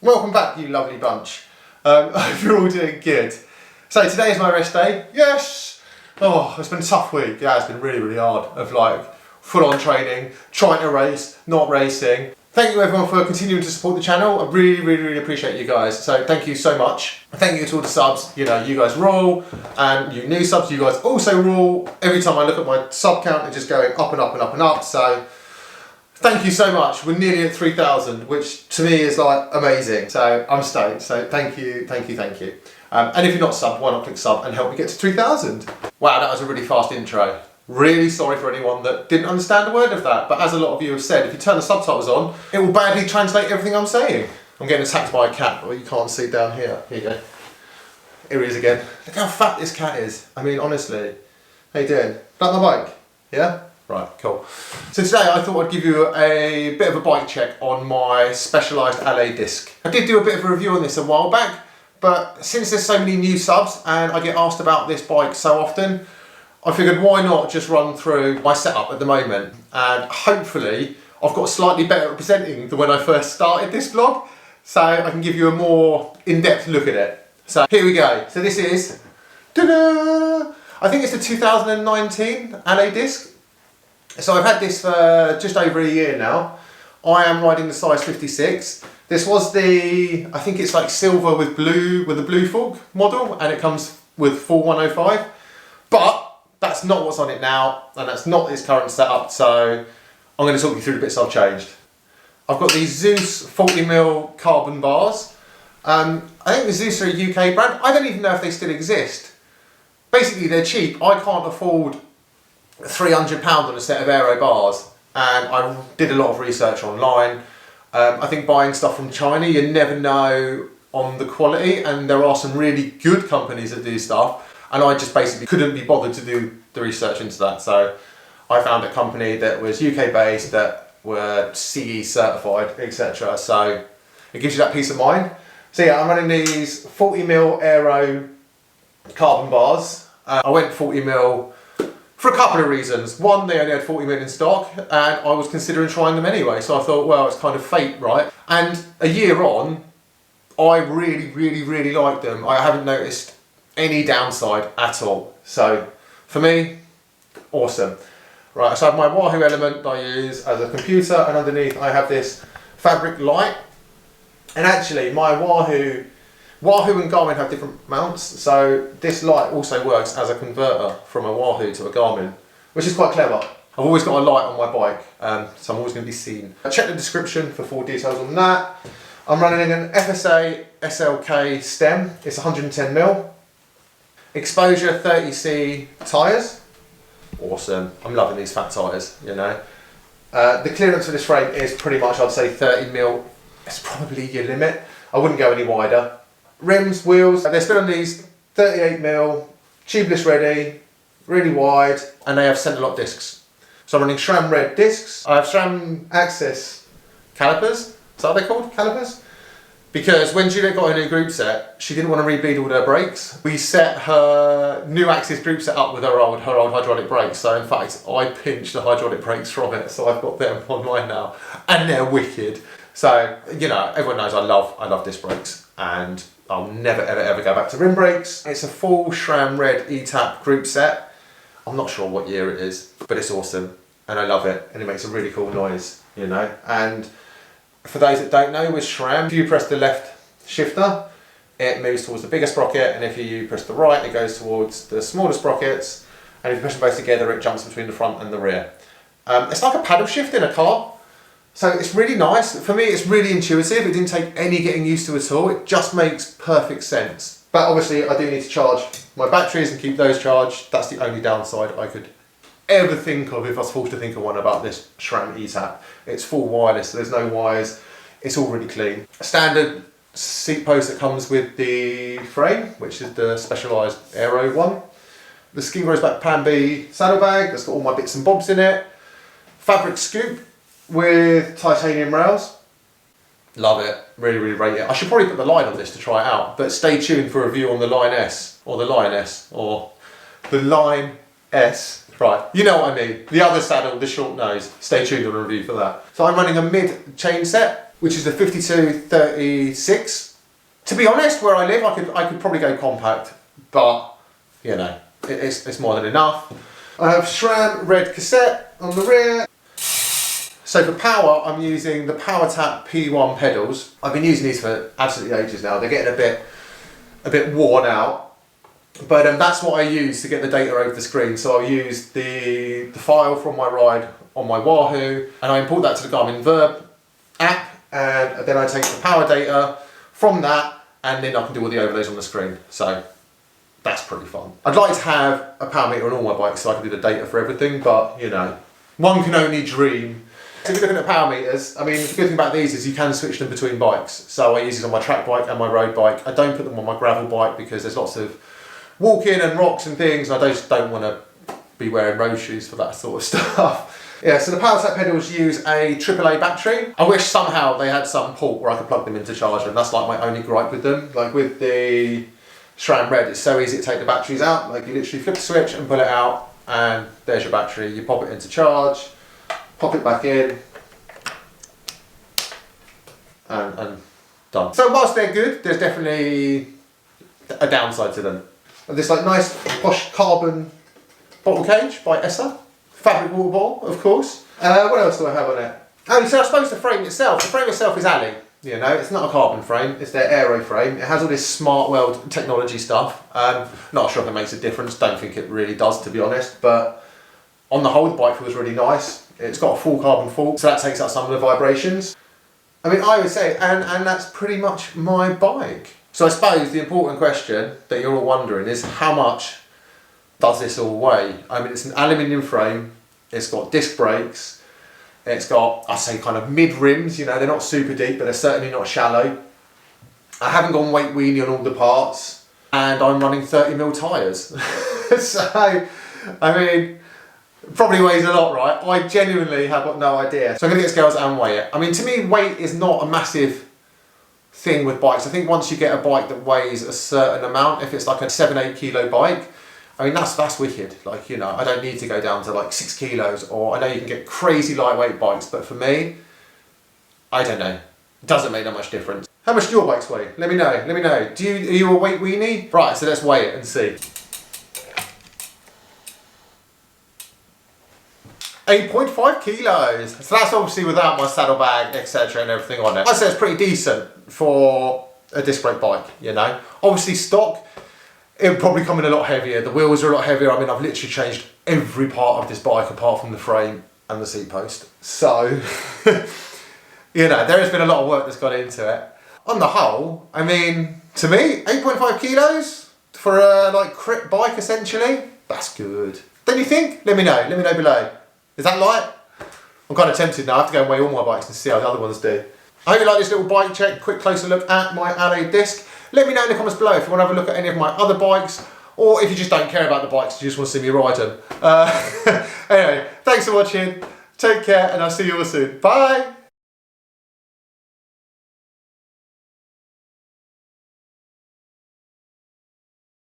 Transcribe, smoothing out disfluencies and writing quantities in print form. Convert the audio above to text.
Welcome back, you lovely bunch. I hope you're all doing good. So today is my rest day. Yes! Oh, it's been a tough week. Yeah, it's been really hard of like full-on training, trying to race, not racing. Thank you everyone for continuing to support the channel. I really appreciate you guys. So thank you so much. Thank you to all the subs. You know, you guys rule, and you new subs, you guys also rule. Every time I look at my sub count, it's just going up and up. So thank you so much. We're nearly at 3,000, which to me is like amazing. So I'm stoked. So thank you. And if you're not sub, why not click sub and help me get to 3,000? Wow, that was a really fast intro. Really sorry for anyone that didn't understand a word of that. But as a lot of you have said, if you turn the subtitles on, it will badly translate everything I'm saying. I'm getting attacked by a cat, but you can't see down here. Here you go. Here he is again. Look how fat this cat is. I mean, honestly. How you doing? Like my bike? Yeah? Right, cool. So today I thought I'd give you a bit of a bike check on my Specialized Allez disc. I did do a bit of a review on this a while back, but since there's so many new subs and I get asked about this bike so often, I figured why not just run through my setup at the moment, and hopefully I've got slightly better representing than when I first started this vlog, so I can give you a more in-depth look at it. So here we go. So this is, ta-da! I think it's the 2019 Allez disc. So I've had this for just over a year now. I am riding the size 56. This was the, I think it's like silver with blue, with a blue fork model, and it comes with full 105. But that's not what's on it now, and that's not its current setup, so I'm going to talk you through the bits I've changed. I've got these Zeus 40mm carbon bars. I think the Zeus are a UK brand. I don't even know if they still exist. Basically, they're cheap. I can't afford £300 on a set of aero bars, and I did a lot of research online. I think buying stuff from China, you never know on the quality, and there are some really good companies that do stuff, and I just basically couldn't be bothered to do the research into that. So I found a company that was UK based, that were CE certified, etc. So it gives you that peace of mind. So yeah, I'm running these 40mm aero carbon bars. I went 40mm for a couple of reasons. One, they only had 40mm in stock, and I was considering trying them anyway, so I thought, well, it's kind of fate, right? And a year on, I really like them. I haven't noticed any downside at all. So for me, awesome. Right, so I have my Wahoo element that I use as a computer, and underneath I have this fabric light. And actually, my Wahoo and Garmin have different mounts, so this light also works as a converter from a Wahoo to a Garmin, which is quite clever. I've always got a light on my bike, so I'm always going to be seen. Check the description for full details on that. I'm running an FSA SLK stem. It's 110mm. Exposure 30C tyres. Awesome. I'm loving these fat tyres, you know. The clearance for this frame is pretty much, I'd say 30mm. It's probably your limit. I wouldn't go any wider. Rims, wheels, they're still on these 38mm, tubeless ready, really wide, and they have centre lock discs. So I'm running SRAM red discs. I have SRAM Access calipers. Is that what they're called? Calipers? Because when Juliet got her new group set, she didn't want to rebleed all her brakes. We set her new Axis group set up with her old hydraulic brakes. So in fact, I pinched the hydraulic brakes from it, so I've got them on mine now, and they're wicked. So you know, everyone knows I love disc brakes, and I'll never ever go back to rim brakes. It's a full SRAM red ETAP group set. I'm not sure what year it is, but it's awesome, and I love it, and it makes a really cool noise, you know. And for those that don't know, with SRAM, if you press the left shifter, it moves towards the bigger sprocket, and if you press the right, it goes towards the smaller sprockets, and if you push them both together, it jumps between the front and the rear. It's like a paddle shift in a car, so it's really nice. For me, it's really intuitive. It didn't take any getting used to at all. It just makes perfect sense. But obviously, I do need to charge my batteries and keep those charged. That's the only downside I could ever think of if I was forced to think of one about this SRAM ETAP. It's full wireless, so there's no wires. It's all really clean. A standard seat post that comes with the frame, which is the Specialized Aero one. The Ski Rose Back Pan B saddlebag, that's got all my bits and bobs in it. Fabric scoop with titanium rails. Love it, really rate it. I should probably put the line on this to try it out, but stay tuned for a review on the Line S, or the Lioness, or the Line S. Right, you know what I mean. The other saddle, the short nose. Stay tuned on a review for that. So I'm running a mid chain set. which is the 5236. To be honest, where I live, I could probably go compact, but you know, it's more than enough. I have SRAM red cassette on the rear. So for power, I'm using the PowerTap P1 pedals. I've been using these for absolutely ages now. They're getting a bit worn out, but that's what I use to get the data over the screen. So I'll use the file from my ride on my Wahoo, and I import that to the Garmin Verb app, and then I take the power data from that, and then I can do all the overlays on the screen. So that's pretty fun. I'd like to have a power meter on all my bikes so I can do the data for everything, but you know, one can only dream. So if you're looking at power meters, I mean, the good thing about these is you can switch them between bikes. So I use these on my track bike and my road bike. I don't put them on my gravel bike because there's lots of walking and rocks and things, and I just don't want to be wearing road shoes for that sort of stuff. Yeah, so the PowerTap pedals use a AAA battery. I wish somehow they had some port where I could plug them into charger, and that's like my only gripe with them. Like with the SRAM Red, it's so easy to take the batteries out. Like you literally flip the switch and pull it out, and there's your battery. You pop it into charge, pop it back in, and done. So whilst they're good, there's definitely a downside to them. And this like nice posh carbon bottle cage by Essa. Fabric water bottle, of course. What else do I have on it? Oh, so I suppose the frame itself is Allez. You know, it's not a carbon frame, it's their aero frame. It has all this smart world technology stuff. Not sure if it makes a difference, don't think it really does, to be honest, but on the whole, the bike feels really nice. It's got a full carbon fork, so that takes out some of the vibrations. I mean, I would say, and that's pretty much my bike. So I suppose the important question that you're all wondering is how much does this all weigh? I mean, it's an aluminium frame, it's got disc brakes, it's got, I say, kind of mid rims, you know, they're not super deep, but they're certainly not shallow. I haven't gone weight weenie on all the parts, and I'm running 30mm tyres. So, I mean, probably weighs a lot, right? I genuinely have got no idea. So I'm gonna get scales and weigh it. I mean, to me, weight is not a massive thing with bikes. I think once you get a bike that weighs a certain amount, if it's like a 7-8 kilo bike, I mean, that's wicked. Like, you know, I don't need to go down to like 6 kilos, or I know you can get crazy lightweight bikes, but for me, I don't know. It doesn't make that much difference. How much do your bikes weigh? Let me know, let me know. Are you a weight weenie? Right, so let's weigh it and see. 8.5 kilos. So that's obviously without my saddlebag, etc. and everything on it. I'd say it's pretty decent for a disc brake bike, you know. Obviously stock, it would probably come in a lot heavier. The wheels are a lot heavier. I mean, I've literally changed every part of this bike apart from the frame and the seat post. So, you know, there has been a lot of work that's gone into it. On the whole, I mean, to me, 8.5 kilos for a like crit bike essentially, that's good. Don't you think? Let me know below. Is that light? I'm kind of tempted now. I have to go and weigh all my bikes and see how the other ones do. I hope you like this little bike check, quick closer look at my Allez disc. Let me know in the comments below if you want to have a look at any of my other bikes, or if you just don't care about the bikes, you just want to see me ride them. Anyway, thanks for watching, take care, and I'll see you all soon. Bye!